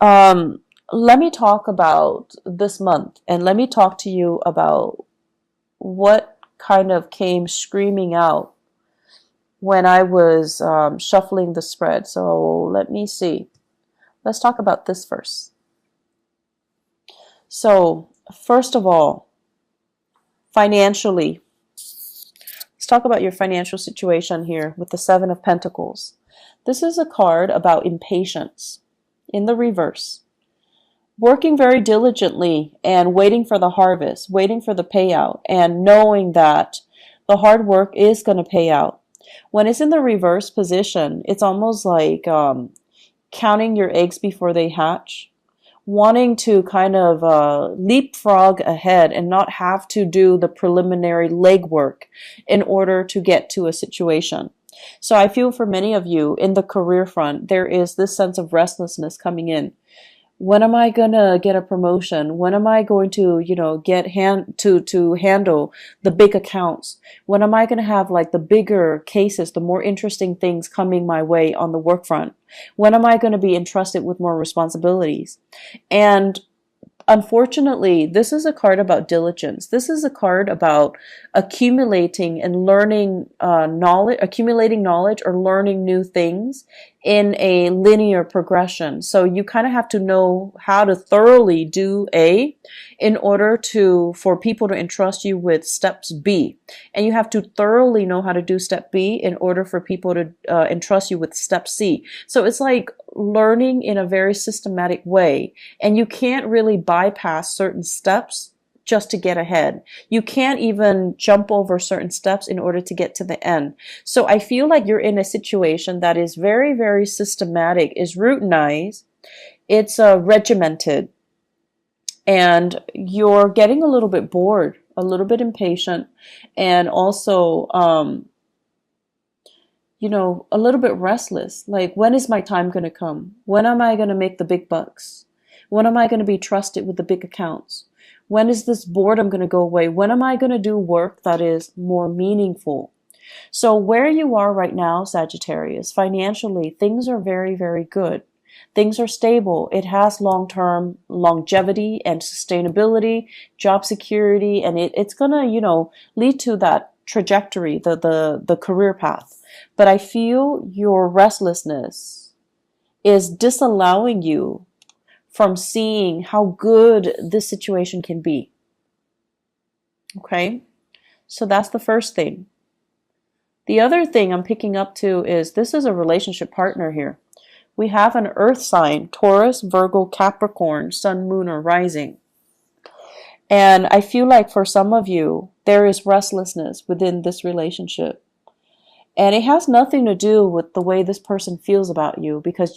Um, Let me talk about this month, and let me talk to you about what kind of came screaming out when I was shuffling the spread. So let me see. Let's talk about this first. So, first of all, financially, let's talk about your financial situation here with the Seven of Pentacles. This is a card about impatience in the reverse. Working very diligently and waiting for the harvest, waiting for the payout, and knowing that the hard work is going to pay out. When it's in the reverse position, it's almost like counting your eggs before they hatch, wanting to kind of leapfrog ahead and not have to do the preliminary legwork in order to get to a situation. So I feel for many of you in the career front, there is this sense of restlessness coming in. When am I gonna get a promotion? When am I going to, get to handle the big accounts? When am I gonna have like the bigger cases, the more interesting things coming my way on the work front? When am I gonna be entrusted with more responsibilities? And unfortunately, this is a card about diligence. This is a card about accumulating and learning knowledge, accumulating knowledge or learning new things in a linear progression. So you kind of have to know how to thoroughly do A in order for people to entrust you with steps B. And you have to thoroughly know how to do step B in order for people to entrust you with step C. So it's like learning in a very systematic way. And you can't really bypass certain steps just to get ahead. You can't even jump over certain steps in order to get to the end. So I feel like you're in a situation that is very, very systematic, is routinized, it's regimented, and you're getting a little bit bored, a little bit impatient, and also, a little bit restless. Like, when is my time going to come? When am I going to make the big bucks? When am I going to be trusted with the big accounts? When is this boredom going to go away? When am I going to do work that is more meaningful? So where you are right now, Sagittarius, financially, things are very, very good. Things are stable. It has long-term longevity and sustainability, job security, and it's going to, lead to that trajectory, the career path. But I feel your restlessness is disallowing you from seeing how good this situation can be. Okay? So that's the first thing. The other thing I'm picking up too is this is a relationship partner here. We have an earth sign, Taurus, Virgo, Capricorn, Sun, Moon, or Rising. And I feel like for some of you, there is restlessness within this relationship. And it has nothing to do with the way this person feels about you, because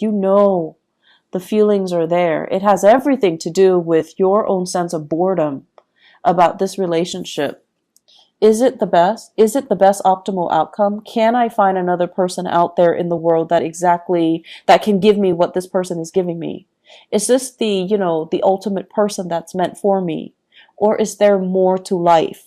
the feelings are there. It has everything to do with your own sense of boredom about this relationship. Is it the best? Is it the best optimal outcome? Can I find another person out there in the world that can give me what this person is giving me? Is this the ultimate person that's meant for me? Or is there more to life?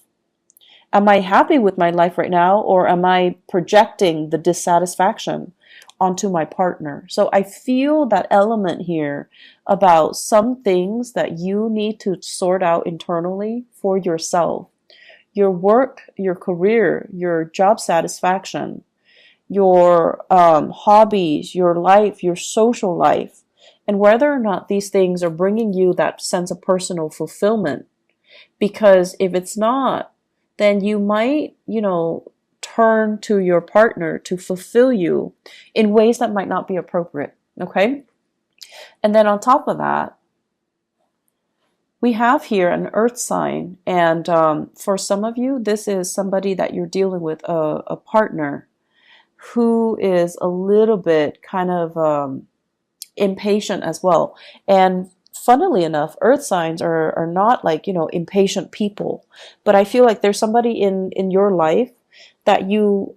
Am I happy with my life right now, or am I projecting the dissatisfaction onto my partner? So I feel that element here about some things that you need to sort out internally for yourself. Your work, your career, your job satisfaction, your hobbies, your life, your social life, and whether or not these things are bringing you that sense of personal fulfillment. Because if it's not, then you might, turn to your partner to fulfill you in ways that might not be appropriate. Okay? And then on top of that, we have here an earth sign. And for some of you, this is somebody that you're dealing with, a partner who is a little bit kind of impatient as well. And funnily enough, earth signs are not like, impatient people. But I feel like there's somebody in your life that you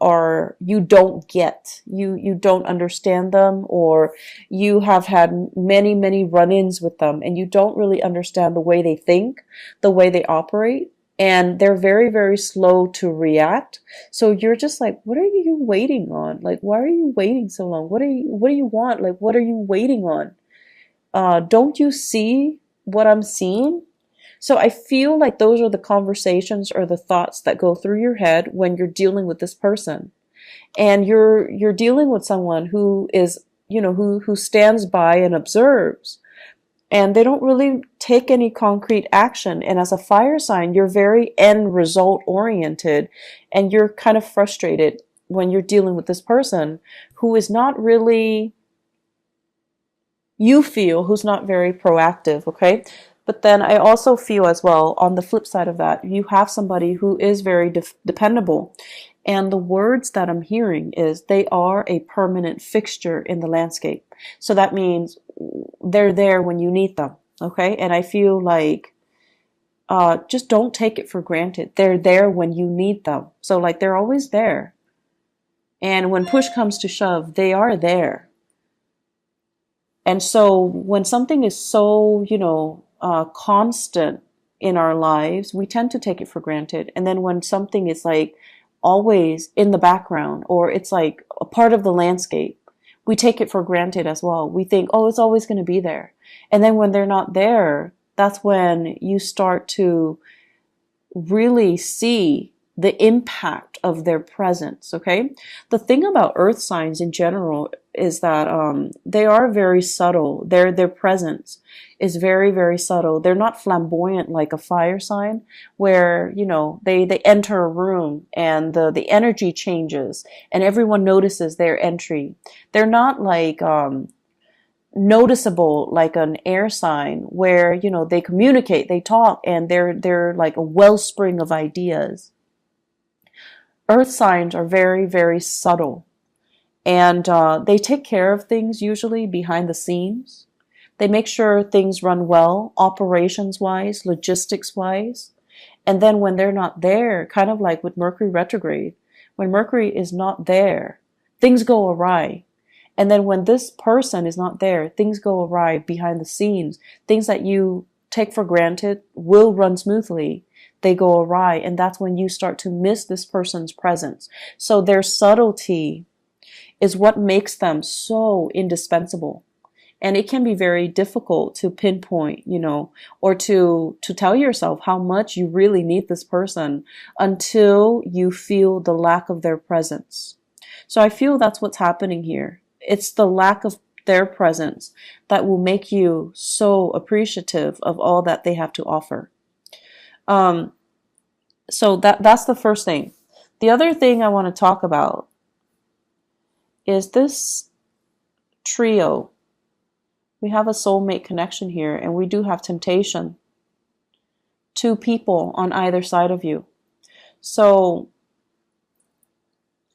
don't get. You don't understand them, or you have had many, many run-ins with them, and you don't really understand the way they think, the way they operate. And they're very, very slow to react. So you're just like, what are you waiting on? Like, why are you waiting so long? What do you want? Like, what are you waiting on? Don't you see what I'm seeing? So I feel like those are the conversations or the thoughts that go through your head when you're dealing with this person. And you're dealing with someone who is, who stands by and observes. And they don't really take any concrete action. And as a fire sign, you're very end result oriented, and you're kind of frustrated when you're dealing with this person who is not really, you feel, who's not very proactive, okay? But then I also feel as well, on the flip side of that, you have somebody who is very dependable. And the words that I'm hearing is they are a permanent fixture in the landscape. So that means they're there when you need them, okay? And I feel like just don't take it for granted. They're there when you need them. So like they're always there. And when push comes to shove, they are there. And so when something is so, constant in our lives, we tend to take it for granted. And then when something is like always in the background, or it's like a part of the landscape, we take it for granted as well. We think, oh, it's always going to be there. And then when they're not there, that's when you start to really see the impact of their presence, okay? The thing about earth signs in general is that they are very subtle. Their presence is very, very subtle. They're not flamboyant like a fire sign where, they enter a room and the energy changes and everyone notices their entry. They're not like noticeable like an air sign where, they communicate, they talk, and they're like a wellspring of ideas. Earth signs are very, very subtle, and they take care of things usually behind the scenes. They make sure things run well, operations-wise, logistics-wise. And then when they're not there, kind of like with Mercury retrograde, when Mercury is not there, things go awry. And then when this person is not there, things go awry behind the scenes. Things that you take for granted will run smoothly. They go awry, and that's when you start to miss this person's presence. So their subtlety is what makes them so indispensable. And it can be very difficult to pinpoint, or to tell yourself how much you really need this person until you feel the lack of their presence. So I feel that's what's happening here. It's the lack of their presence that will make you so appreciative of all that they have to offer. So that's the first thing. The other thing I want to talk about is this trio. We have a soulmate connection here, and we do have temptation. Two people on either side of you. So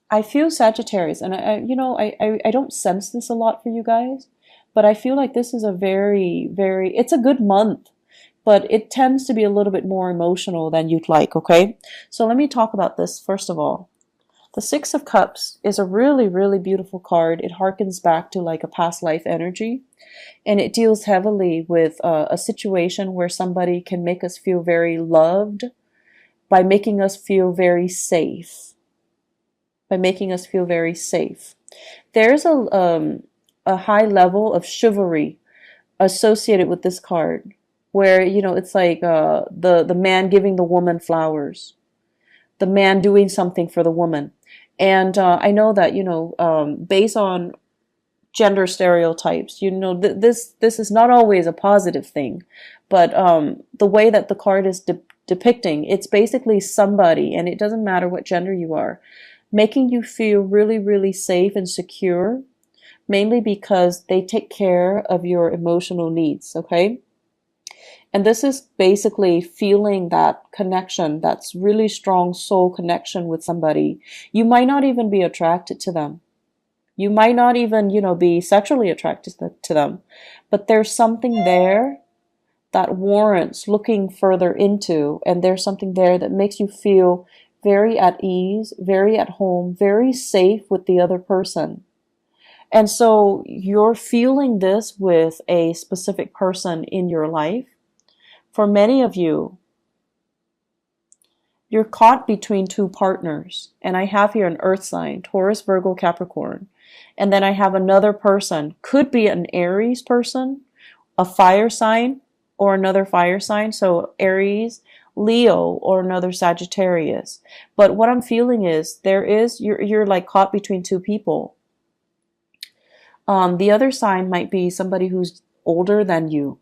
I feel Sagittarius, and I don't sense this a lot for you guys, but I feel like this is a very, very, it's a good month, but it tends to be a little bit more emotional than you'd like, okay? So let me talk about this first of all. The Six of Cups is a really, really beautiful card. It harkens back to like a past life energy, and it deals heavily with a situation where somebody can make us feel very loved by making us feel very safe. There's a high level of chivalry associated with this card, where it's like the man giving the woman flowers, the man doing something for the woman. And I know that based on gender stereotypes, this is not always a positive thing, but the way that the card is depicting, it's basically somebody, and it doesn't matter what gender you are, making you feel really, really safe and secure, mainly because they take care of your emotional needs, okay? And this is basically feeling that connection, that's really strong soul connection with somebody. You might not even be attracted to them. You might not even, be sexually attracted to them. But there's something there that warrants looking further into, and there's something there that makes you feel very at ease, very at home, very safe with the other person. And so you're feeling this with a specific person in your life. For many of you, you're caught between two partners. And I have here an earth sign, Taurus, Virgo, Capricorn. And then I have another person, could be an Aries person, a fire sign or another fire sign, so Aries, Leo, or another Sagittarius. But what I'm feeling is you're like caught between two people. The other sign might be somebody who's older than you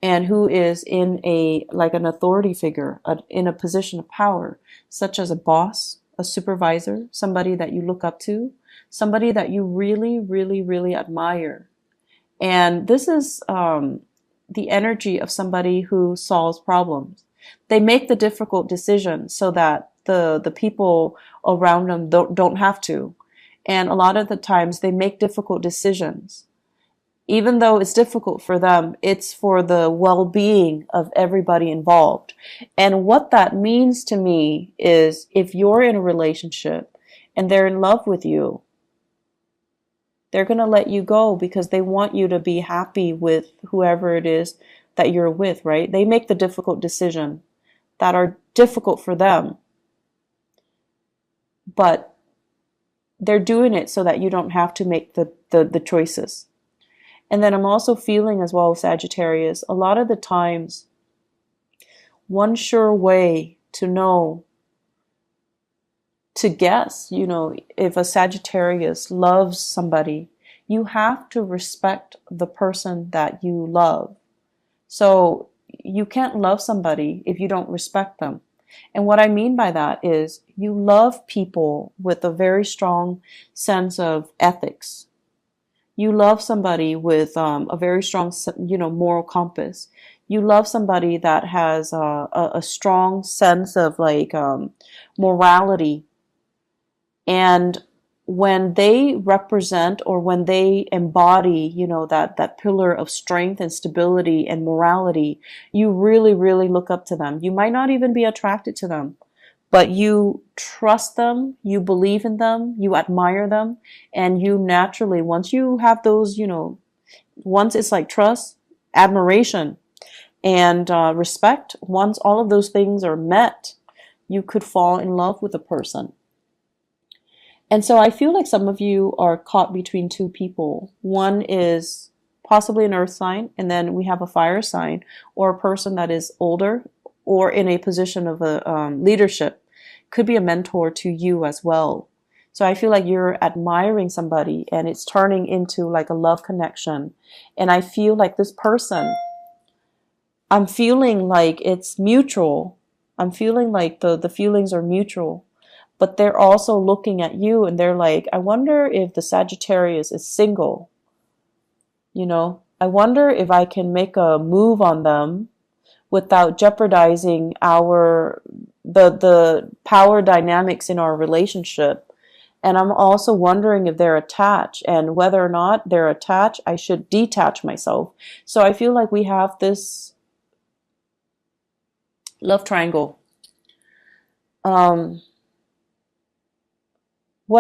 and who is in an authority figure, in a position of power, such as a boss, a supervisor, somebody that you look up to, somebody that you really, really, really admire. And this is the energy of somebody who solves problems. They make the difficult decisions so that the people around them don't have to. And a lot of the times they make difficult decisions. Even though it's difficult for them, it's for the well-being of everybody involved. And what that means to me is if you're in a relationship and they're in love with you, they're going to let you go because they want you to be happy with whoever it is that you're with, right? They make the difficult decision that are difficult for them, but they're doing it so that you don't have to make the choices. And then I'm also feeling as well, Sagittarius, a lot of the times, one sure way to know, to guess, if a Sagittarius loves somebody, you have to respect the person that you love. So you can't love somebody if you don't respect them. And what I mean by that is you love people with a very strong sense of ethics. You love somebody with a very strong, moral compass. You love somebody that has a strong sense of morality. And when they represent or when they embody, that pillar of strength and stability and morality, you really, really look up to them. You might not even be attracted to them, but you trust them, you believe in them, you admire them, and you naturally, once you have those, once it's like trust, admiration, and respect, once all of those things are met, you could fall in love with a person. And so I feel like some of you are caught between two people. One is possibly an earth sign, and then we have a fire sign, or a person that is older or in a position of leadership. Could be a mentor to you as well. So I feel like you're admiring somebody and it's turning into like a love connection. And I feel like this person, I'm feeling like it's mutual. I'm feeling like the feelings are mutual. But they're also looking at you and they're like, I wonder if the Sagittarius is single. I wonder if I can make a move on them without jeopardizing the power dynamics in our relationship. And I'm also wondering if they're attached, and whether or not they're attached, I should detach myself. So I feel like we have this love triangle. What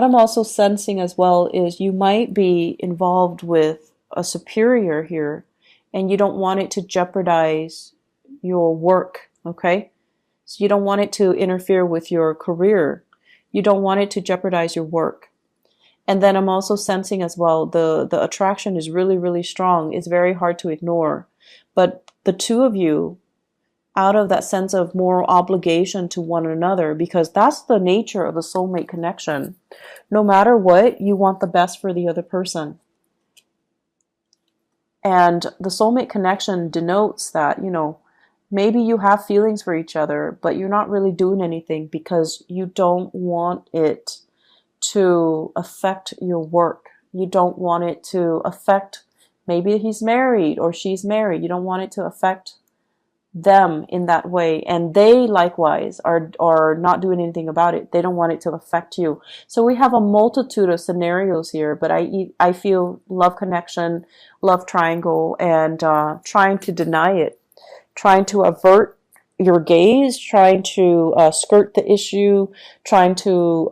I'm also sensing as well is you might be involved with a superior here, and you don't want it to jeopardize your work, okay? So you don't want it to interfere with your career. You don't want it to jeopardize your work. And then I'm also sensing as well, the attraction is really, really strong. It's very hard to ignore. But the two of you, out of that sense of moral obligation to one another, because that's the nature of a soulmate connection. No matter what, you want the best for the other person. And the soulmate connection denotes that, maybe you have feelings for each other, but you're not really doing anything because you don't want it to affect your work. You don't want it to affect, maybe he's married or she's married. You don't want it to affect them in that way. And they likewise are not doing anything about it. They don't want it to affect you. So we have a multitude of scenarios here, but I feel love connection, love triangle, and trying to deny it. Trying to avert your gaze, trying to skirt the issue, trying to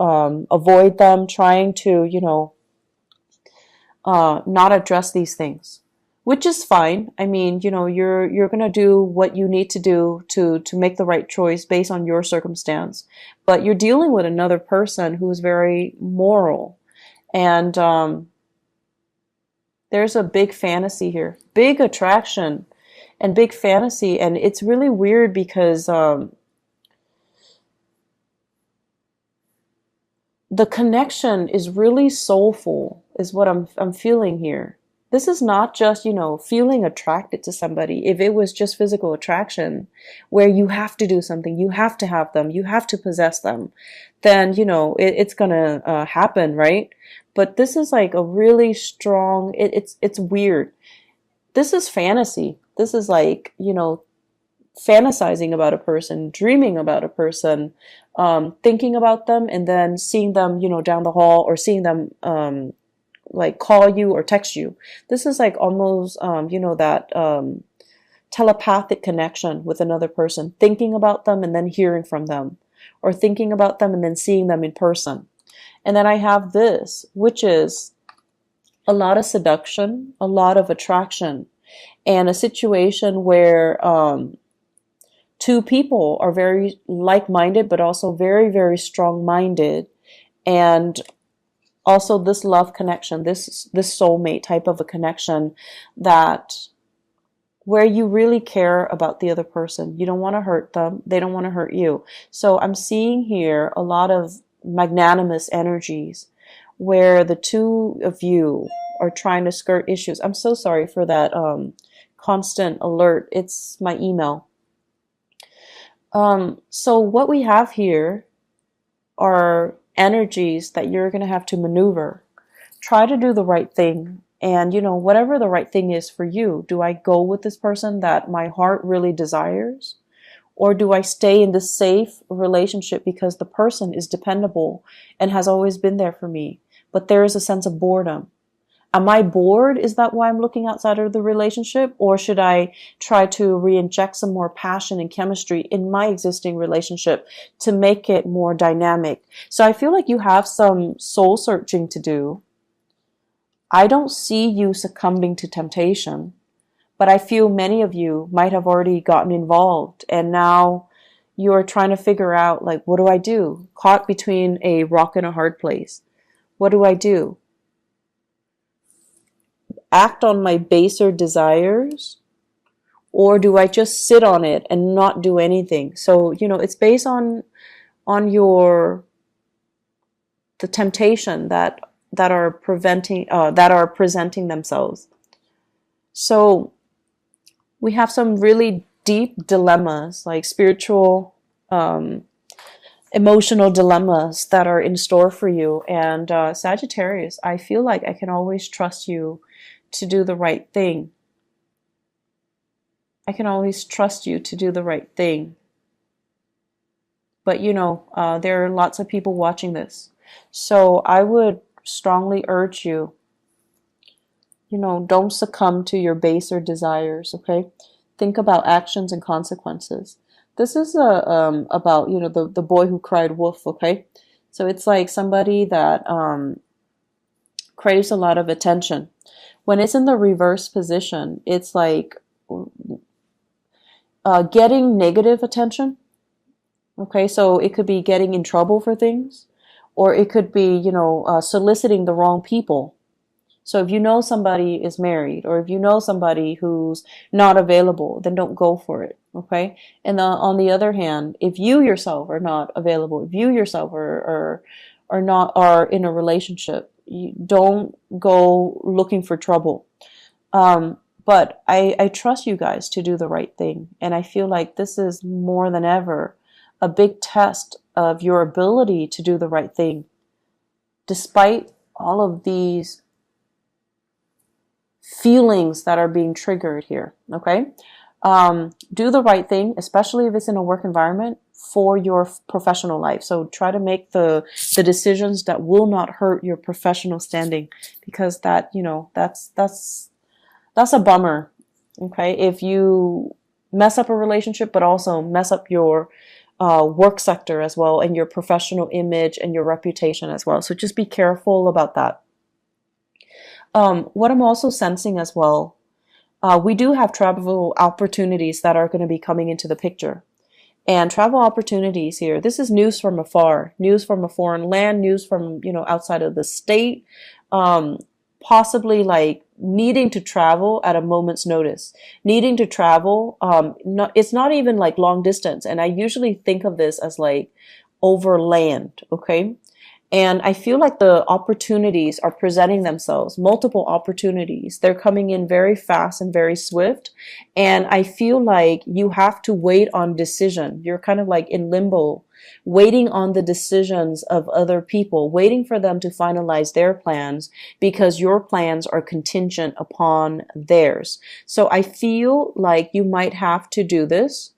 avoid them, trying to, not address these things, which is fine. I mean, you're going to do what you need to do to make the right choice based on your circumstance, but you're dealing with another person who's very moral, and there's a big fantasy here. big attraction and big fantasy. And it's really weird because the connection is really soulful, is what I'm feeling here. This is not just, feeling attracted to somebody. If it was just physical attraction, where you have to do something, you have to have them, you have to possess them, then, it's gonna happen, right? But this is like a really strong, it's weird. This is fantasy. This is like, fantasizing about a person, dreaming about a person, thinking about them, and then seeing them, down the hall, or seeing them like call you or text you. This is like almost, that telepathic connection with another person, thinking about them and then hearing from them, or thinking about them and then seeing them in person. And then I have this, which is a lot of seduction, a lot of attraction, and a situation where two people are very like-minded, but also very, very strong-minded. And also this love connection, this soulmate type of a connection, that where you really care about the other person. You don't want to hurt them. They don't want to hurt you. So I'm seeing here a lot of magnanimous energies where the two of you are trying to skirt issues. I'm so sorry for that constant alert. It's my email. So what we have here are energies that you're going to have to maneuver. Try to do the right thing. And, whatever the right thing is for you, do I go with this person that my heart really desires? Or do I stay in this safe relationship because the person is dependable and has always been there for me? But there is a sense of boredom. Am I bored? Is that why I'm looking outside of the relationship? Or should I try to re-inject some more passion and chemistry in my existing relationship to make it more dynamic? So I feel like you have some soul searching to do. I don't see you succumbing to temptation, but I feel many of you might have already gotten involved, and now you're trying to figure out, like, what do I do? Caught between a rock and a hard place. What do I do? Act on my baser desires, or do I just sit on it and not do anything? So, it's based on the temptation that are presenting themselves. So we have some really deep dilemmas, like spiritual, emotional dilemmas that are in store for you. And Sagittarius, I feel like I can always trust you to do the right thing. I can always trust you to do the right thing. But there are lots of people watching this. So I would strongly urge you, don't succumb to your baser desires, okay? Think about actions and consequences. This is about, the boy who cried wolf, okay? So it's like somebody that craves a lot of attention. When it's in the reverse position, it's like getting negative attention. Okay, so it could be getting in trouble for things, or it could be, soliciting the wrong people. So if you know somebody is married, or if you know somebody who's not available, then don't go for it. Okay. And on the other hand, if you yourself are not available, if you yourself are in a relationship, you don't go looking for trouble. But I trust you guys to do the right thing. And I feel like this is more than ever a big test of your ability to do the right thing, despite all of these feelings that are being triggered here. Okay. Do the right thing, especially if it's in a work environment, for your professional life. So try to make the decisions that will not hurt your professional standing, because that, that's a bummer. Okay. If you mess up a relationship, but also mess up your work sector as well, and your professional image and your reputation as well. So just be careful about that. What I'm also sensing as well, we do have travel opportunities that are going to be coming into the picture. And travel opportunities here, this is news from afar, news from a foreign land, news from, outside of the state, possibly like needing to travel at a moment's notice, needing to travel. It's not even like long distance. And I usually think of this as like over land. Okay. And I feel like the opportunities are presenting themselves, multiple opportunities. They're coming in very fast and very swift. And I feel like you have to wait on decision. You're kind of like in limbo, waiting on the decisions of other people, waiting for them to finalize their plans because your plans are contingent upon theirs. So I feel like you might have to do this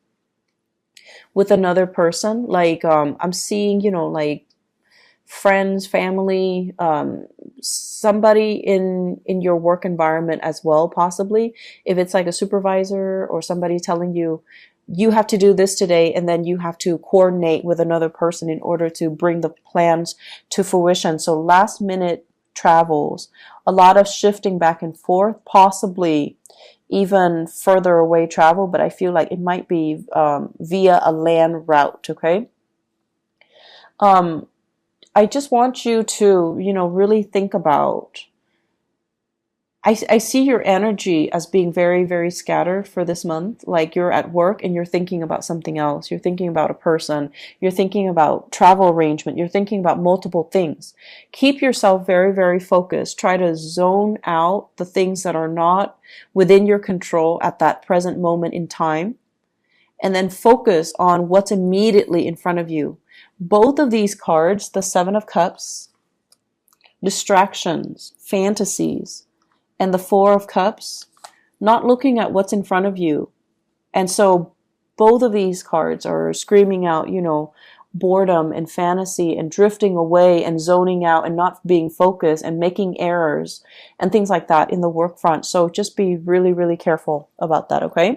with another person. Like, I'm seeing, like, friends, family, somebody in your work environment as well, possibly. If it's like a supervisor or somebody telling you, you have to do this today, and then you have to coordinate with another person in order to bring the plans to fruition. So last minute travels, a lot of shifting back and forth, possibly even further away travel, but I feel like it might be via a land route, okay? I just want you to, really think about, I see your energy as being very, very scattered for this month. Like you're at work and you're thinking about something else. You're thinking about a person. You're thinking about travel arrangement. You're thinking about multiple things. Keep yourself very, very focused. Try to zone out the things that are not within your control at that present moment in time. And then focus on what's immediately in front of you. Both of these cards, the Seven of Cups, distractions, fantasies, and the Four of Cups, not looking at what's in front of you. And so both of these cards are screaming out, boredom and fantasy and drifting away and zoning out and not being focused and making errors and things like that in the work front. So just be really, really careful about that, okay?